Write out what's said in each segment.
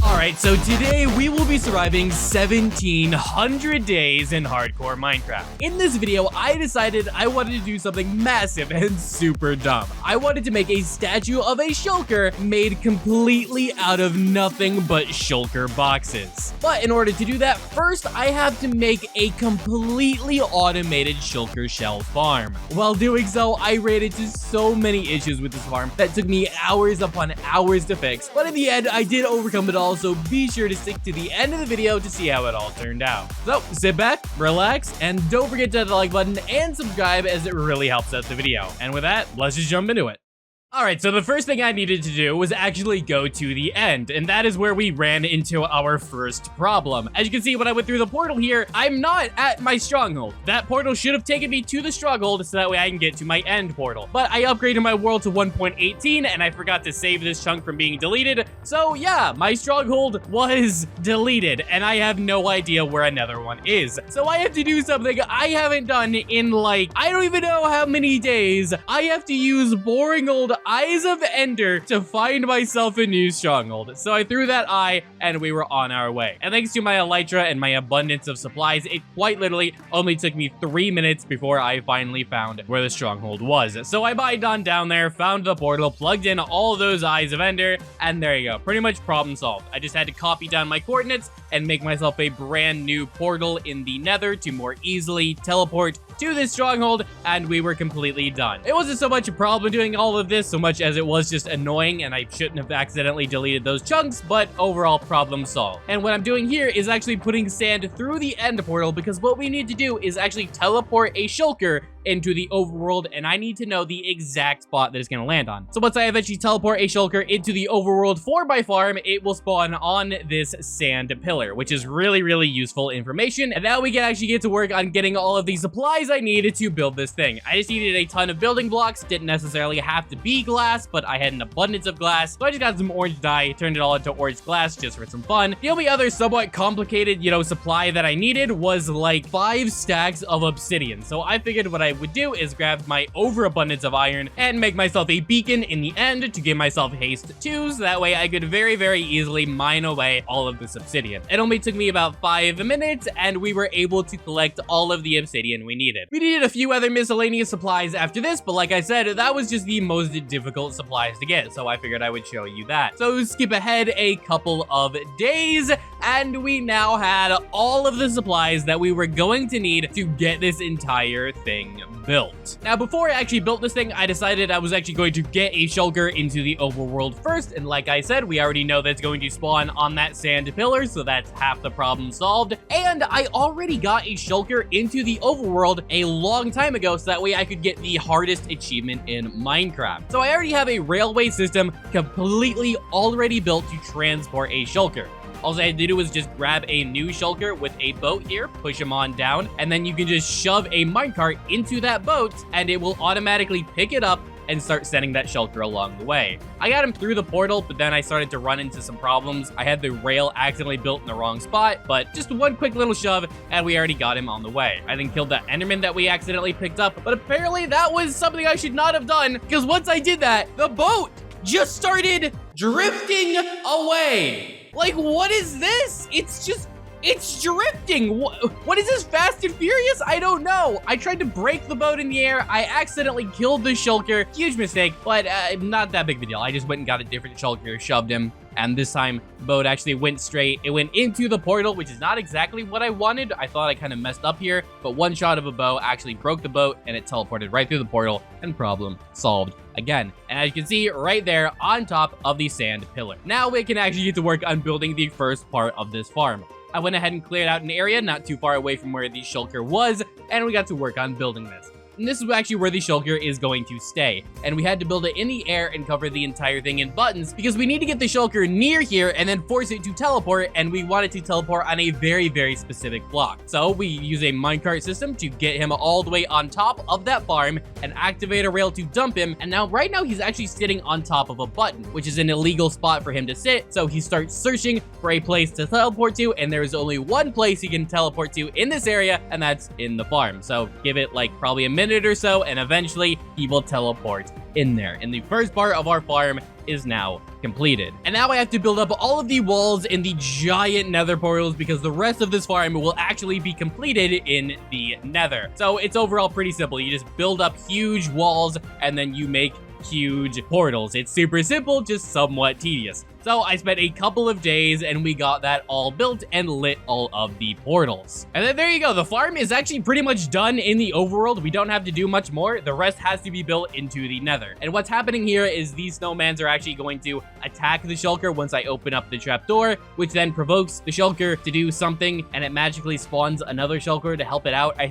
Alright, so today we will be surviving 1700 days in hardcore Minecraft. In this video, I decided I wanted to do something massive and super dumb. I wanted to make a statue of a shulker made completely out of nothing but shulker boxes. But in order to do that, first I have to make a completely automated shulker shell farm. While doing so, I ran into so many issues with this farm that took me hours upon hours to fix. But in the end, I did overcome it all, so be sure to stick to the end of the video to see how it all turned out. So sit back, relax, and don't forget to hit the like button and subscribe, as it really helps out the video. And with that, let's just jump into it. Alright, so the first thing I needed to do was actually go to the end, and that is where we ran into our first problem. As you can see, when I went through the portal here, I'm not at my stronghold. That portal should have taken me to the stronghold so that way I can get to my end portal. But I upgraded my world to 1.18, and I forgot to save this chunk from being deleted. So yeah, my stronghold was deleted, and I have no idea where another one is. So I have to do something I haven't done in like, I don't even know how many days. I have to use boring old Eyes of Ender to find myself a new stronghold. So I threw that eye and we were on our way. And thanks to my elytra and my abundance of supplies, it quite literally only took me 3 minutes before I finally found where the stronghold was. So I mined on down there, found the portal, plugged in all those Eyes of Ender, and there you go. Pretty much problem solved. I just had to copy down my coordinates and make myself a brand new portal in the nether to more easily teleport to this stronghold, and we were completely done. It wasn't so much a problem doing all of this so much as it was just annoying, and I shouldn't have accidentally deleted those chunks, but overall problem solved. And what I'm doing here is actually putting sand through the end portal, because what we need to do is actually teleport a shulker into the overworld, and I need to know the exact spot that it's going to land on. So once I eventually teleport a shulker into the overworld for my farm, it will spawn on this sand pillar, which is really, really useful information. And now we can actually get to work on getting all of the supplies I needed to build this thing. I just needed a ton of building blocks. Didn't necessarily have to be glass, but I had an abundance of glass. So I just got some orange dye, turned it all into orange glass just for some fun. The only other somewhat complicated, supply that I needed was like 5 stacks of obsidian. So I figured what I would do is grab my overabundance of iron and make myself a beacon in the end to give myself haste 2, so that way I could very, very easily mine away all of this obsidian. It only took me about 5 minutes, and we were able to collect all of the obsidian we needed. We needed a few other miscellaneous supplies after this, but like I said, that was just the most difficult supplies to get, so I figured I would show you that. So skip ahead a couple of days, and we now had all of the supplies that we were going to need to get this entire thing built. Now, before I actually built this thing, I decided I was actually going to get a shulker into the overworld first, and like I said, we already know that's going to spawn on that sand pillar, so that's half the problem solved. And I already got a shulker into the overworld a long time ago, so that way I could get the hardest achievement in Minecraft. So I already have a railway system completely already built to transport a shulker. All I had to do was just grab a new shulker with a boat here, push him on down, and then you can just shove a minecart into that boat, and it will automatically pick it up and start sending that shulker along the way. I got him through the portal, but then I started to run into some problems. I had the rail accidentally built in the wrong spot, but just one quick little shove, and we already got him on the way. I then killed that enderman that we accidentally picked up, but apparently that was something I should not have done, because once I did that, the boat just started drifting away. Like, what is this? It's drifting. What is this, Fast and Furious? I don't know. I tried to break the boat in the air. I accidentally killed the shulker. Huge mistake, but not that big of a deal. I just went and got a different shulker, shoved him, and this time the boat actually went straight. It went into the portal, which is not exactly what I wanted. I thought I kind of messed up here, but one shot of a bow actually broke the boat, and it teleported right through the portal, and problem solved again. And as you can see right there on top of the sand pillar. Now we can actually get to work on building the first part of this farm. I went ahead and cleared out an area not too far away from where the shulker was, and we got to work on building this. And this is actually where the shulker is going to stay. And we had to build it in the air and cover the entire thing in buttons because we need to get the shulker near here and then force it to teleport. And we want it to teleport on a very, very specific block. So we use a minecart system to get him all the way on top of that farm and activate a rail to dump him. And now, right now, he's actually sitting on top of a button, which is an illegal spot for him to sit. So he starts searching for a place to teleport to. And there is only one place he can teleport to in this area, and that's in the farm. So give it like probably a minute or so, and eventually he will teleport in there. And the first part of our farm is now completed. And now I have to build up all of the walls in the giant nether portals because the rest of this farm will actually be completed in the nether. So it's overall pretty simple. You just build up huge walls and then you make huge portals. It's super simple, just somewhat tedious. So I spent a couple of days and we got that all built and lit all of the portals. And then there you go. The farm is actually pretty much done in the overworld. We don't have to do much more. The rest has to be built into the nether. And what's happening here is these snowmans are actually going to attack the shulker once I open up the trapdoor, which then provokes the shulker to do something and it magically spawns another shulker to help it out. I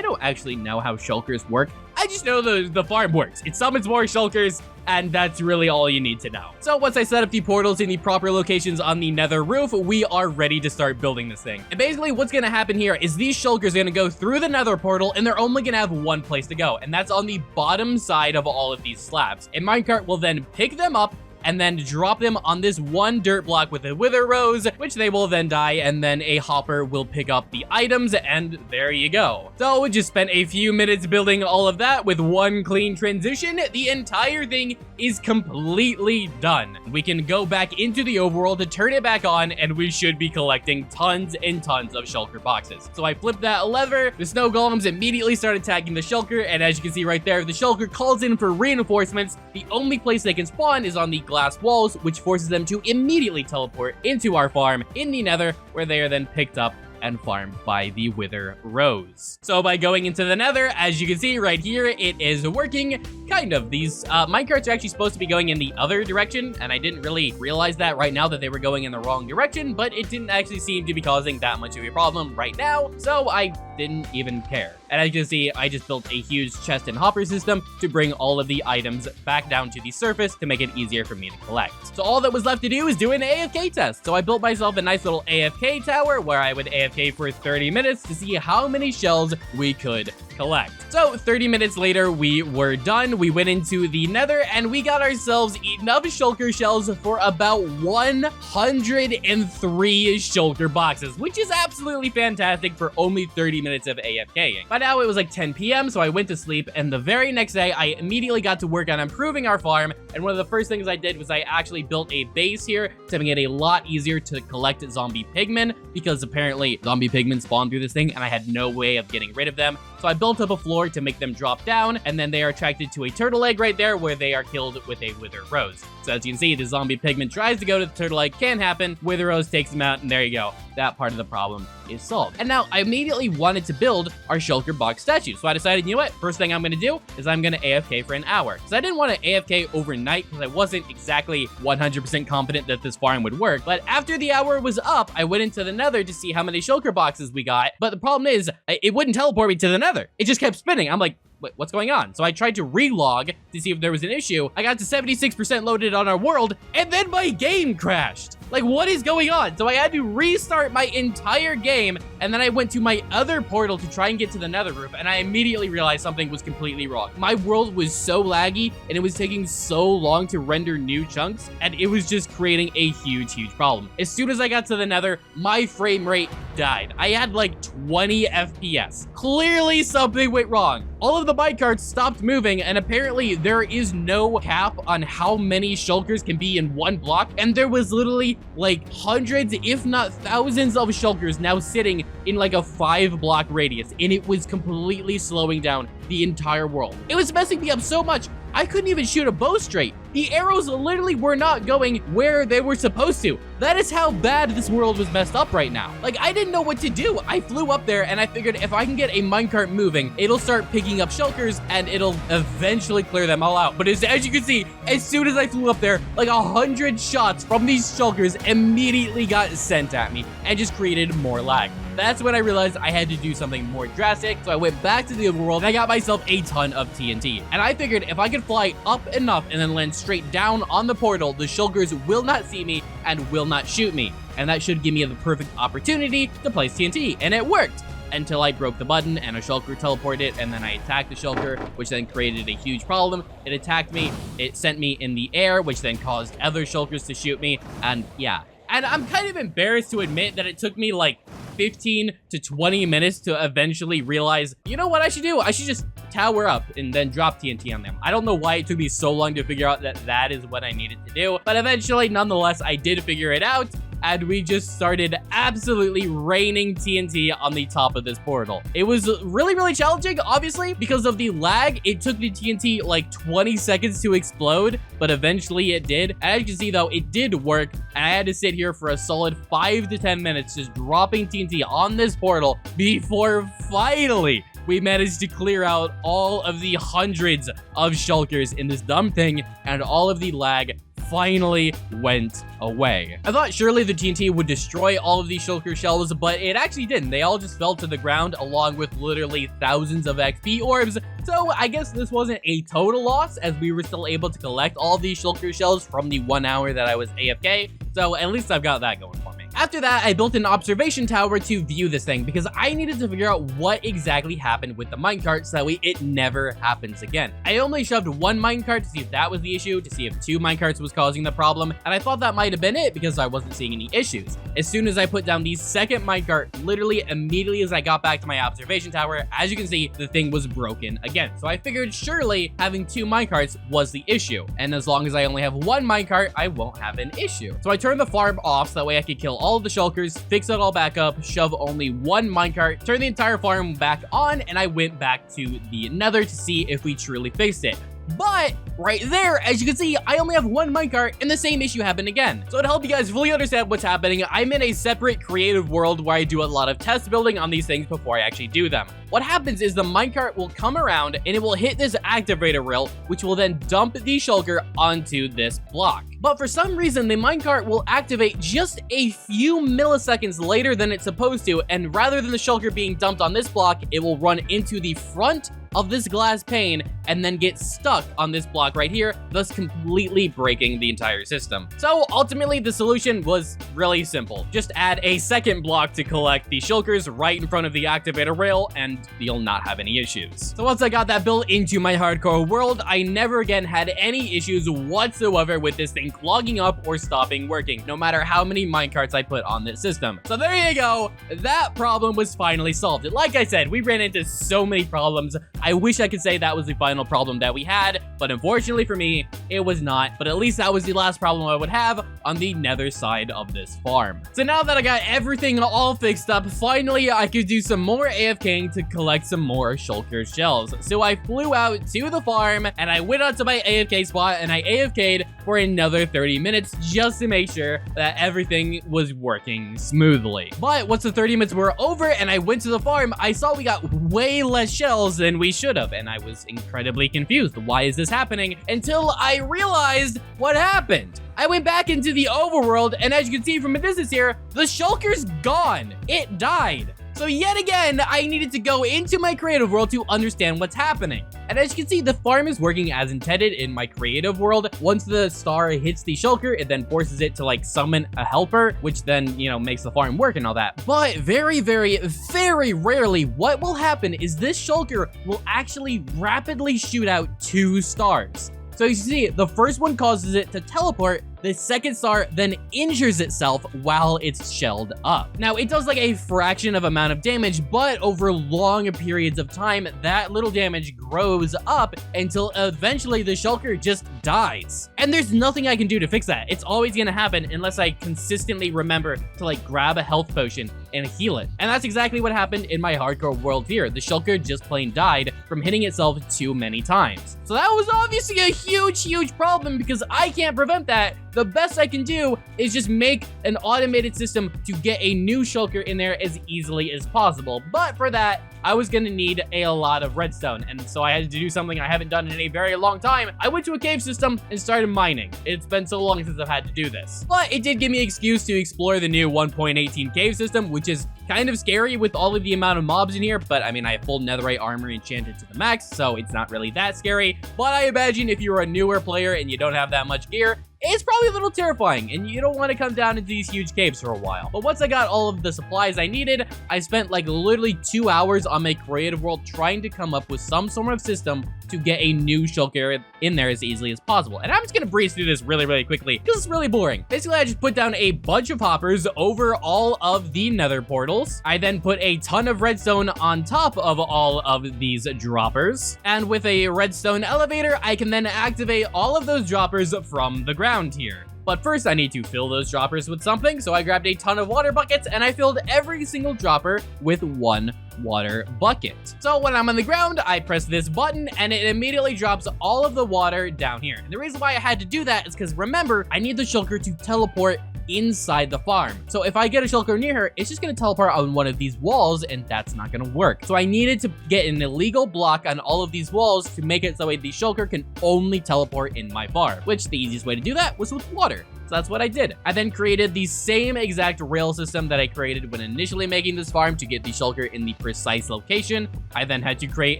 don't actually know how shulkers work. I just know the farm works. It summons more shulkers, and that's really all you need to know. So once I set up the portals in the proper locations on the nether roof, we are ready to start building this thing. And basically what's gonna happen here is these shulkers are gonna go through the nether portal, and they're only gonna have one place to go, and that's on the bottom side of all of these slabs. A minecart will then pick them up and then drop them on this one dirt block with a wither rose, which they will then die, and then a hopper will pick up the items, and there you go. So we just spent a few minutes building all of that with one clean transition. The entire thing is completely done. We can go back into the overworld to turn it back on, and we should be collecting tons and tons of shulker boxes. So I flipped that lever, the snow golems immediately start attacking the shulker, and as you can see right there, the shulker calls in for reinforcements. The only place they can spawn is on the glass walls, which forces them to immediately teleport into our farm in the nether, where they are then picked up and farmed by the wither rose. So by going into the nether, as you can see right here, it is working, kind of. These minecarts are actually supposed to be going in the other direction, and I didn't really realize that right now that they were going in the wrong direction, but it didn't actually seem to be causing that much of a problem right now, so I didn't even care. And as you can see, I just built a huge chest and hopper system to bring all of the items back down to the surface to make it easier for me to collect. So all that was left to do is do an AFK test. So I built myself a nice little AFK tower where I would AFK for 30 minutes to see how many shells we could collect. So 30 minutes later, we were done. We went into the nether and we got ourselves enough shulker shells for about 103 shulker boxes, which is absolutely fantastic for only 30 minutes of AFKing. By now it was like 10 p.m. so I went to sleep, and the very next day I immediately got to work on improving our farm. And one of the first things I did was I actually built a base here to make it a lot easier to collect zombie pigmen, because apparently zombie pigmen spawn through this thing and I had no way of getting rid of them. So I built up a floor to make them drop down, and then they are attracted to a turtle egg right there where they are killed with a wither rose. So as you can see, the zombie pigman tries to go to the turtle egg, can't happen. Wither rose takes him out, and there you go. That part of the problem is solved. And now I immediately wanted to build our shulker box statue. So I decided, you know what? First thing I'm going to do is I'm going to AFK for an hour. Because I didn't want to AFK overnight because I wasn't exactly 100% confident that this farm would work. But after the hour was up, I went into the nether to see how many shulker boxes we got. But the problem is, it wouldn't teleport me to the nether. It just kept spinning. I'm like, what's going on? So I tried to relog to see if there was an issue. I got to 76% loaded on our world, and then my game crashed. Like, what is going on? So I had to restart my entire game, and then I went to my other portal to try and get to the nether roof, and I immediately realized something was completely wrong. My world was so laggy, and it was taking so long to render new chunks, and it was just creating a huge problem. As soon as I got to the nether, my frame rate died. I had like 20 FPS. Clearly something went wrong. All of the minecarts stopped moving, and apparently there is no cap on how many shulkers can be in one block, and there was literally like hundreds, if not thousands of shulkers now sitting in like a 5-block radius, and it was completely slowing down the entire world. It was messing me up so much, I couldn't even shoot a bow straight. The arrows literally were not going where they were supposed to. That is how bad this world was messed up right now. Like, I didn't know what to do. I flew up there and I figured if I can get a minecart moving, it'll start picking up shulkers and it'll eventually clear them all out. But as you can see, as soon as I flew up there, like 100 shots from these shulkers immediately got sent at me and just created more lag. That's when I realized I had to do something more drastic, so I went back to the overworld and I got myself a ton of TNT. And I figured if I could fly up enough and then land straight down on the portal, the shulkers will not see me and will not shoot me. And that should give me the perfect opportunity to place TNT, and it worked. Until I broke the button and a shulker teleported, and then I attacked the shulker, which then created a huge problem. It attacked me, it sent me in the air, which then caused other shulkers to shoot me, and yeah. And I'm kind of embarrassed to admit that it took me like 15 to 20 minutes to eventually realize, you know what I should do? I should just tower up and then drop TNT on them. I don't know why it took me so long to figure out that that is what I needed to do, but eventually, nonetheless, I did figure it out, and we just started absolutely raining TNT on the top of this portal. It was really, really challenging, obviously, because of the lag. It took the TNT like 20 seconds to explode, but eventually it did. And as you can see, though, it did work, and I had to sit here for a solid 5 to 10 minutes just dropping TNT on this portal before finally we managed to clear out all of the hundreds of shulkers in this dumb thing, and all of the lag finally went away. I thought surely the TNT would destroy all of these shulker shells, but it actually didn't. They all just fell to the ground along with literally thousands of XP orbs. So I guess this wasn't a total loss, as we were still able to collect all of these shulker shells from the 1 hour that I was AFK. So at least I've got that going for me. After that, I built an observation tower to view this thing because I needed to figure out what exactly happened with the minecart so that way it never happens again. I only shoved 1 minecart to see if that was the issue, to see if 2 minecarts was causing the problem, and I thought that might have been it because I wasn't seeing any issues. As soon as I put down the second minecart, literally immediately as I got back to my observation tower, as you can see, the thing was broken again. So I figured surely having 2 minecarts was the issue, and as long as I only have 1 minecart, I won't have an issue. So I turned the farm off so that way I could kill all of the shulkers, fix it all back up, shove only 1 minecart, turn the entire farm back on, and I went back to the nether to see if we truly fixed it. But right there, as you can see, I only have 1 minecart and the same issue happened again. So to help you guys fully understand what's happening, I'm in a separate creative world where I do a lot of test building on these things before I actually do them. What happens is the minecart will come around and it will hit this activator rail, which will then dump the shulker onto this block. But for some reason, the minecart will activate just a few milliseconds later than it's supposed to, and rather than the shulker being dumped on this block, it will run into the front of this glass pane and then get stuck on this block right here, thus completely breaking the entire system. So ultimately, the solution was really simple. Just add a second block to collect the shulkers right in front of the activator rail, and you'll not have any issues. So once I got that built into my hardcore world, I never again had any issues whatsoever with this thing clogging up or stopping working, no matter how many minecarts I put on this system. So there you go. That problem was finally solved. And like I said, we ran into so many problems. I wish I could say that was the final problem that we had, but unfortunately for me, it was not. But at least that was the last problem I would have on the nether side of this farm. So now that I got everything all fixed up, finally I could do some more AFKing to collect some more shulker shells. So I flew out to the farm and I went onto my AFK spot and I AFK'd for another 30 minutes just to make sure that everything was working smoothly. But once the 30 minutes were over and I went to the farm, I saw we got way less shells than we should have, and I was incredibly confused. Why is this happening? Until I realized what happened. I went back into the overworld, and as you can see from a distance here, the shulker's gone. It died. So yet again, I needed to go into my creative world to understand what's happening. And as you can see, the farm is working as intended in my creative world. Once the star hits the shulker, it then forces it to like summon a helper, which then, you know, makes the farm work and all that. But very, very, very rarely, what will happen is this shulker will actually rapidly shoot out 2 stars. So you see, the first one causes it to teleport, the second star then injures itself while it's shelled up. Now, it does like a fraction of amount of damage, but over long periods of time, that little damage grows up until eventually the shulker just dies. And there's nothing I can do to fix that. It's always gonna happen unless I consistently remember to like grab a health potion and heal it. And that's exactly what happened in my hardcore world here. The shulker just plain died from hitting itself too many times. So that was obviously a huge problem because I can't prevent that. The best I can do is just make an automated system to get a new shulker in there as easily as possible. But for that, I was gonna need a lot of redstone, and so I had to do something I haven't done in a very long time. I went to a cave system and started mining. It's been so long since I've had to do this. But it did give me an excuse to explore the new 1.18 cave system, which is kind of scary with all of the amount of mobs in here, but I mean, I have full netherite armor enchanted to the max, so it's not really that scary. But I imagine if you're a newer player and you don't have that much gear, it's probably a little terrifying, and you don't want to come down into these huge caves for a while. But once I got all of the supplies I needed, I spent like literally 2 hours on my creative world trying to come up with some sort of system to get a new shulker in there as easily as possible. And I'm just gonna breeze through this really quickly because it's really boring. Basically, I just put down a bunch of hoppers over all of the nether portals. I then put a ton of redstone on top of all of these droppers. And with a redstone elevator, I can then activate all of those droppers from the ground here. But first, I need to fill those droppers with something, so I grabbed a ton of water buckets, and I filled every single dropper with 1 water bucket. So when I'm on the ground, I press this button, and it immediately drops all of the water down here. And the reason why I had to do that is because, remember, I need the shulker to teleport inside the farm. So if I get a shulker near her, it's just gonna teleport on one of these walls, and that's not gonna work. So I needed to get an illegal block on all of these walls to make it so the shulker can only teleport in my farm, which the easiest way to do that was with water. So that's what I did. I then created the same exact rail system that I created when initially making this farm to get the shulker in the precise location. I then had to create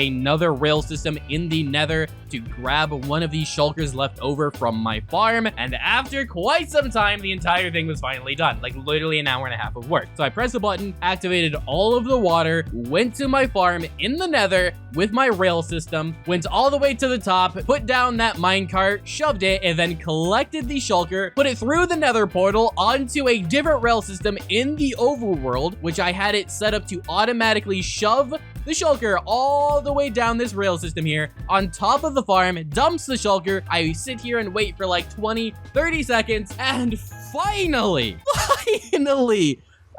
another rail system in the nether to grab one of these shulkers left over from my farm. And after quite some time, the entire thing was finally done, like literally an hour and a half of work. So I pressed a button, activated all of the water, went to my farm in the nether with my rail system, went all the way to the top, put down that minecart, shoved it, and then collected the shulker, put it through the nether portal onto a different rail system in the overworld, which I had it set up to automatically shove the shulker all the way down this rail system here on top of the farm, dumps the shulker. I sit here and wait for like 20-30 seconds, and finally,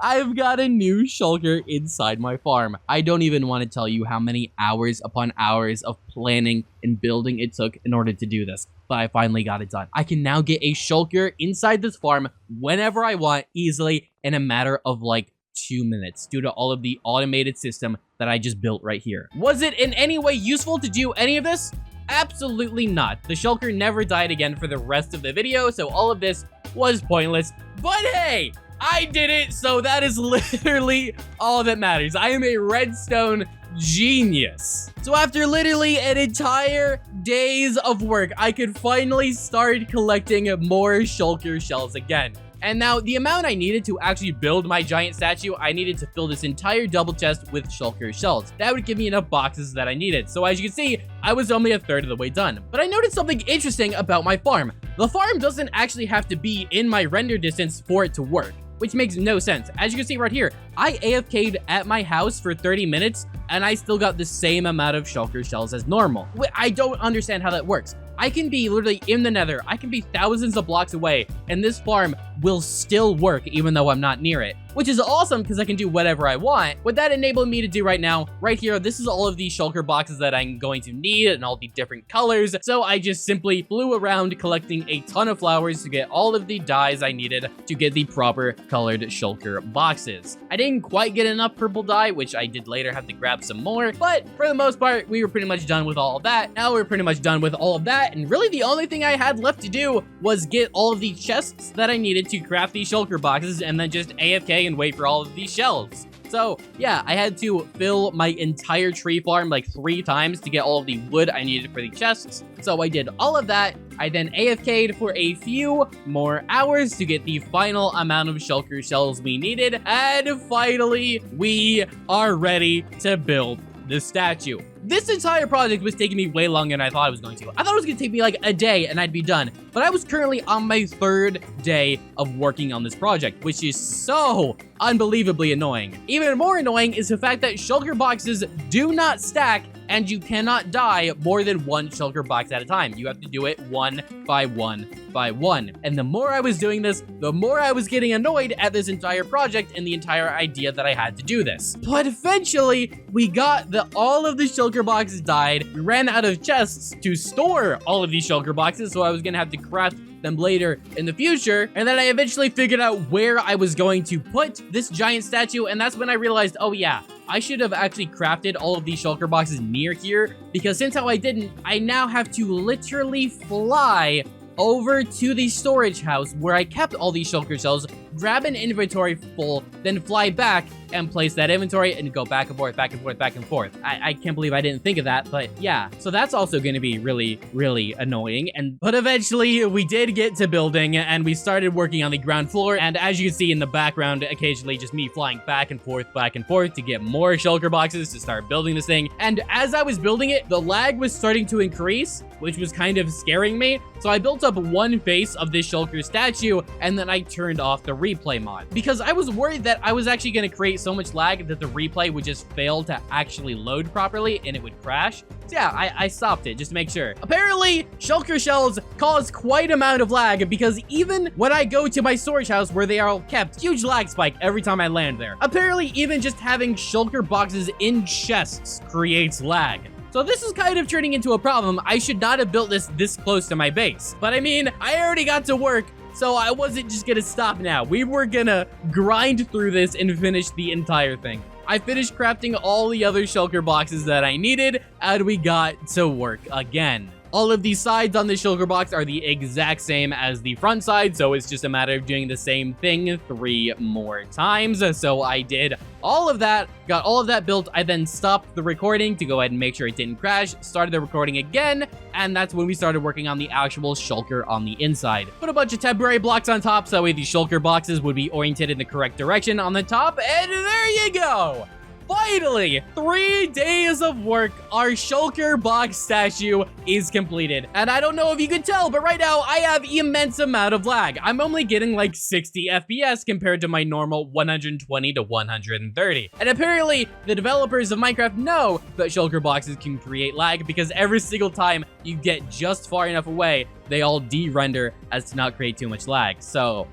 I've got a new shulker inside my farm. I don't even want to tell you how many hours upon hours of planning and building it took in order to do this, but I finally got it done. I can now get a shulker inside this farm whenever I want, easily, in a matter of like 2 minutes, due to all of the automated system that I just built right here. Was it in any way useful to do any of this? Absolutely not. The shulker never died again for the rest of the video, so all of this was pointless. But hey, I did it, so that is literally all that matters. I am a redstone genius. So after literally an entire days of work, I could finally start collecting more shulker shells again. And now the amount I needed to actually build my giant statue, I needed to fill this entire double chest with shulker shells. That would give me enough boxes that I needed. So as you can see, I was only a third of the way done. But I noticed something interesting about my farm. The farm doesn't actually have to be in my render distance for it to work, which makes no sense. As you can see right here, I AFK'd at my house for 30 minutes, and I still got the same amount of shulker shells as normal. I don't understand how that works. I can be literally in the nether, I can be thousands of blocks away, and this farm will still work even though I'm not near it, which is awesome because I can do whatever I want. What that enabled me to do right now, right here, this is all of these shulker boxes that I'm going to need and all the different colors. So I just simply flew around collecting a ton of flowers to get all of the dyes I needed to get the proper colored shulker boxes. I didn't quite get enough purple dye, which I did later have to grab some more, but for the most part, we were pretty much done with all of that. Now we're pretty much done with all of that, and really the only thing I had left to do was get all of the chests that I needed to craft these shulker boxes and then just AFK and wait for all of these shells. So yeah, I had to fill my entire tree farm like 3 times to get all of the wood I needed for the chests. So I did all of that. I then AFK'd for a few more hours to get the final amount of shulker shells we needed. And finally, we are ready to build the statue. This entire project was taking me way longer than I thought it was going to. I thought it was going to take me like a day and I'd be done. But I was currently on my 3rd day of working on this project, which is so unbelievably annoying. Even more annoying is the fact that shulker boxes do not stack and you cannot die more than 1 shulker box at a time. You have to do it 1 by 1 by 1. And the more I was doing this, the more I was getting annoyed at this entire project and the entire idea that I had to do this. But eventually, we got all of the shulker boxes died. We ran out of chests to store all of these shulker boxes, so I was gonna have to craft them later in the future. And then I eventually figured out where I was going to put this giant statue, and that's when I realized, oh yeah, I should have actually crafted all of these shulker boxes near here, because since how I didn't, I now have to literally fly over to the storage house where I kept all these shulker shells, grab an inventory full, then fly back and place that inventory and go back and forth, back and forth, back and forth. I can't believe I didn't think of that, but yeah. So that's also going to be really, really annoying. But eventually we did get to building and we started working on the ground floor. And as you can see in the background, occasionally just me flying back and forth to get more shulker boxes to start building this thing. And as I was building it, the lag was starting to increase, which was kind of scaring me. So I built up one face of this shulker statue and then I turned off the replay mod because I was worried that I was actually going to create so much lag that the replay would just fail to actually load properly and it would crash. So yeah, I stopped it just to make sure. Apparently, shulker shells cause quite amount of lag because even when I go to my storage house where they are all kept, huge lag spike every time I land there. Apparently, even just having shulker boxes in chests creates lag. So this is kind of turning into a problem. I should not have built this close to my base. But I mean, I already got to work, so I wasn't just gonna stop now. We were gonna grind through this and finish the entire thing. I finished crafting all the other shulker boxes that I needed, and we got to work again. All of these sides on the shulker box are the exact same as the front side, so it's just a matter of doing the same thing 3 more times. So I did all of that, got all of that built. I then stopped the recording to go ahead and make sure it didn't crash, started the recording again, and that's when we started working on the actual shulker on the inside. Put a bunch of temporary blocks on top so that way the shulker boxes would be oriented in the correct direction on the top, and there you go! Finally, 3 days of work, our shulker box statue is completed. And I don't know if you can tell, but right now I have immense amount of lag. I'm only getting like 60 FPS compared to my normal 120 to 130. And apparently the developers of Minecraft know that shulker boxes can create lag because every single time you get just far enough away, they all de-render as to not create too much lag. So,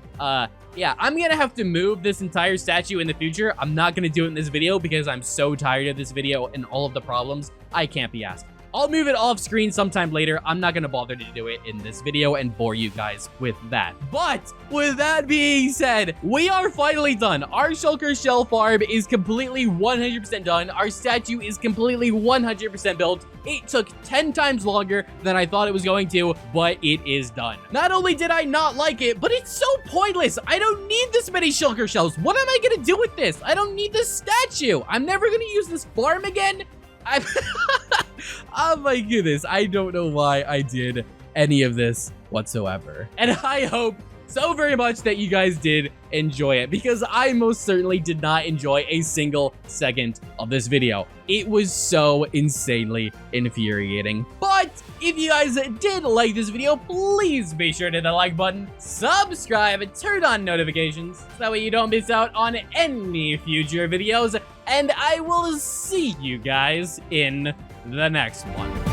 yeah, I'm gonna have to move this entire statue in the future. I'm not gonna do it in this video because I'm so tired of this video and all of the problems. I can't be asked. I'll move it off screen sometime later. I'm not gonna bother to do it in this video and bore you guys with that. But with that being said, we are finally done. Our shulker shell farm is completely 100% done. Our statue is completely 100% built. It took 10 times longer than I thought it was going to, but it is done. Not only did I not like it, but it's so pointless. I don't need this many shulker shells. What am I gonna do with this? I don't need this statue. I'm never gonna use this farm again. Oh my goodness, I don't know why I did any of this whatsoever. And I hope so very much that you guys did enjoy it because I most certainly did not enjoy a single second of this video. It was so insanely infuriating. But if you guys did like this video, please be sure to hit the like button, subscribe, and turn on notifications so that way you don't miss out on any future videos. And I will see you guys in the next one.